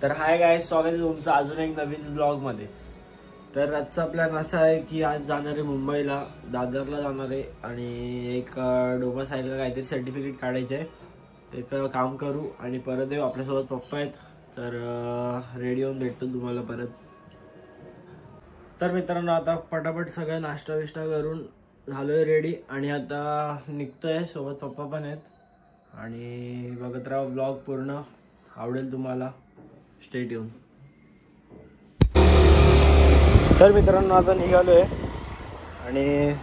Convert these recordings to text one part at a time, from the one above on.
तर hi guys, स्वागत आहे तुमचं अजून एक नवीन ब्लॉग मध्ये। तर आजचा प्लॅन असा आहे की आज जाणार आहे मुंबईला, दादरला जाणार आहे आणि एक डोमासाईलला काहीतरी सर्टिफिकेट काढायचं आहे, ते काम करू आणि परत येऊ। आपल्यासोबत पप्पा आहेत, तर रेडी होऊन भेटतो तुम्हाला परत। तर मित्रांनो, आता पटापट सगळं नाश्ता विष्टा करून झालोय रेडी आणि आता निघतोय। सोबत पप्पा पण आहेत आणि बघत राहा ब्लॉग, पूर्ण आवडेल तुम्हाला, स्टे ट्यून। तर मित्रांनो, आता निघालोय आणि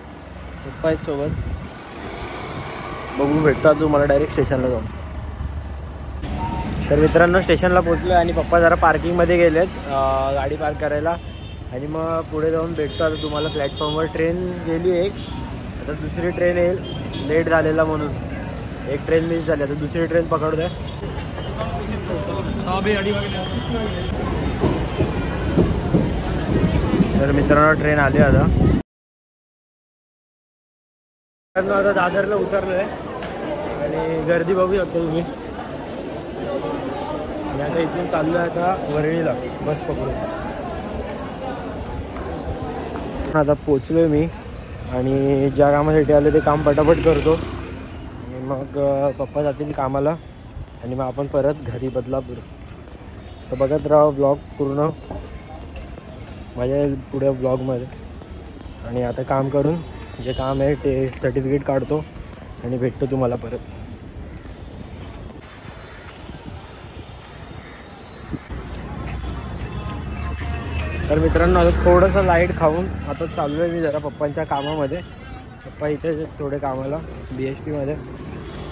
पप्पा आहेत सोबत, बघू भेटतो तुम्हाला डायरेक्ट स्टेशनला जाऊन। तर मित्रांनो, स्टेशनला पोहोचलोय आणि पप्पा जरा पार्किंगमध्ये गेलेत गाडी पार्क करायला आणि मग पुढे जाऊन भेटतो आता तुम्हाला। प्लॅटफॉर्मवर ट्रेन गेली एक, आता दुसरी ट्रेन येईल, लेट झालेला म्हणून एक ट्रेन मिस झाली, आता दुसरी ट्रेन पकडतोय। तर मित्रांनो, ट्रेन आली आता दादरला उतरलोय आणि गर्दी बघू शकता तुम्ही। आणि आता इथून चाललोय आता वरळीला बस पकडून। आता पोचलोय मी आणि ज्या कामासाठी आले ते काम पटापट करतो आणि मग पप्पा जातील कामाला आणि मग आपण परत घरी बदलापूर। तर बघत राहा ब्लॉग पूर्ण, मजा येईल पुढे ब्लॉगमध्ये। आणि आता काम करून जे काम आहे ते सर्टिफिकेट काढतो आणि भेटतो तुम्हाला परत। तर मित्रांनो, आता थोडंसं लाईट खाऊन आता चाललो आहे मी जरा पप्पांच्या कामामध्ये। पप्पा इथे थोडे कामाला BHPमध्ये,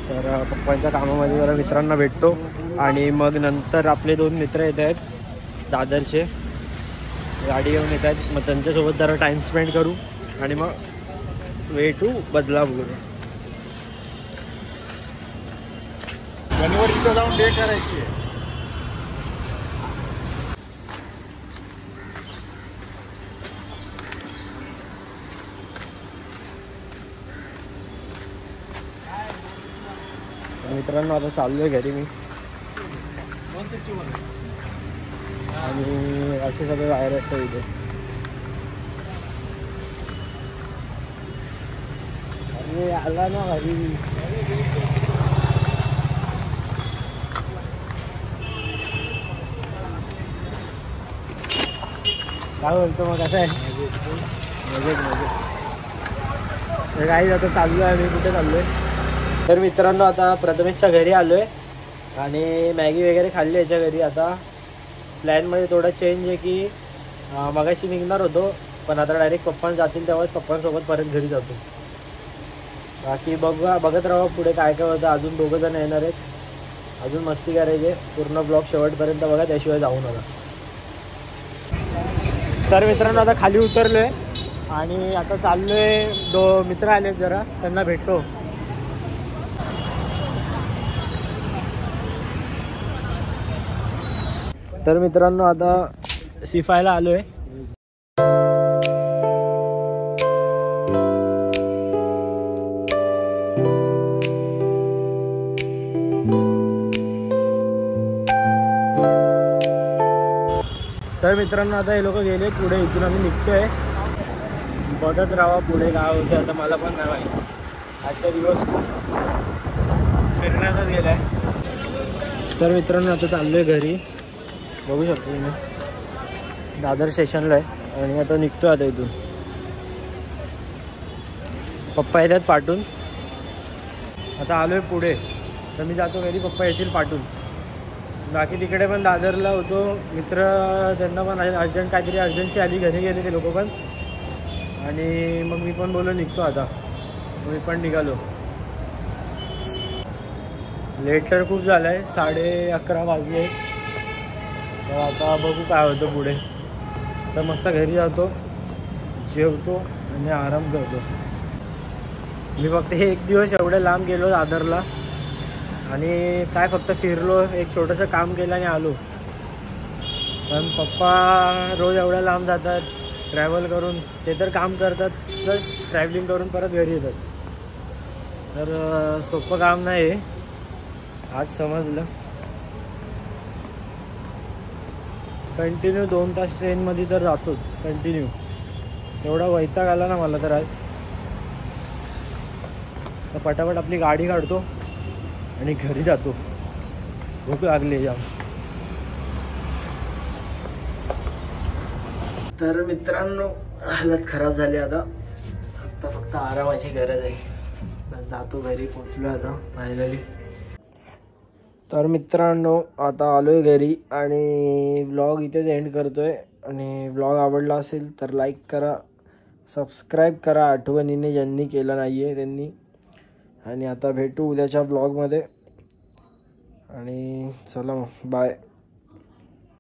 तर पप्पांच्या कामामध्ये जरा मित्रांना भेटतो आणि मग नंतर आपले 2 मित्र येत आहेत दादरचे, गाडी घेऊन येत आहेत, मग त्यांच्यासोबत जरा टाईम स्पेंड करू आणि मग वे टू बदलापूर। जानेवारीला जाऊन डे करायची आहे। मित्रांनो, आता चाललोय घरी मी आणि असे सगळे बाहेर असतात इथे। अरे आला ना घरी, काय बोलतो मग, कसं आहे? मजेत मजेत। तर काही आता चाललो आहे मी, कुठे चाललोय? तर मित्रांनो, आता प्रथमेशच्या घरी आलो आहे आणि मॅगी वगैरे खाल्ली याच्या घरी। आता प्लॅनमध्ये थोडा चेंज आहे की मगाशी निघणार होतो, पण आता डायरेक्ट पप्पा जातील तेव्हाच पप्पांसोबत परत घरी जातो। बाकी बघत राहा पुढे काय काय होतं। अजून 2 जण येणार आहेत, अजून मस्ती करायचे। पूर्ण ब्लॉग शेवटपर्यंत बघा, त्याशिवाय जाऊ नका। तर मित्रांनो, आता खाली उतरलो आहे आणि आता चाललो आहे, 2 मित्र आलेत जरा, त्यांना भेटतो। तर मित्रांनो, आता सिफायला आलो आहे। तर मित्रांनो, आता हे लोक गेले पुढे, इथून आम्ही निघतोय। बघत राहा पुढे काय होतं, आता मला पण नाही माहिती। आजचा दिवस खूप फिरण्यातच गेलाय। तर मित्रांनो, आता चाललोय घरी, बघू शकतो तुम्ही दादर स्टेशनला आहे आणि आता निघतोय आता इथून। पप्पा येतात पाठवून, आता आलोय पुढे, तर मी जातो घरी, पप्पा येतील पाठवून। बाकी तिकडे पण दादरला होतो मित्र, त्यांना पण अर्जंट काहीतरी अर्जन्सी आली, घरी गेले ते लोक पण, आणि मग मी पण बोललो निघतो आता, मी पण निघालो। लेट तर खूप झालं आहे, 11:30 वाजले। तर आता बघू काय होतं पुढे। तर मस्त घरी जातो, जेवतो आणि आराम करतो। मी फक्त 1 दिवस एवढं लांब गेलो दादरला आणि काय फक्त फिरलो, एक छोटंसं काम केलं आणि आलो। पण पप्पा रोज एवढ्या लांब जातात ट्रॅव्हल करून, ते तर काम करतात प्लस ट्रॅव्हलिंग करून परत घरी येतात, तर सोपं काम नाही, आज समजलं। कंटिन्यू 2 तास ट्रेनमध्ये तर जातोच कंटिन्यू. एवढा वैताग आला ना मला तर आज. तर पटापट आपली गाडी काढतो आणि घरी जातो. भूक लागली जाम. तर मित्रांनो हालत खराब झाली. आता फक्त आरामाची गरज आहे. जातो घरी. पोचलो आता फायनली. तर मित्रांनो आता आलोय घरी आणि व्लॉग इथेच एंड करतोय. आणि व्लॉग आवडला असेल तर लाईक करा, सबस्क्राईब करा आठवणीने ज्यांनी केलं नाही आहे त्यांनी. आणि आता भेटू उद्याच्या व्लॉगमध्ये. आणि चला मग बाय.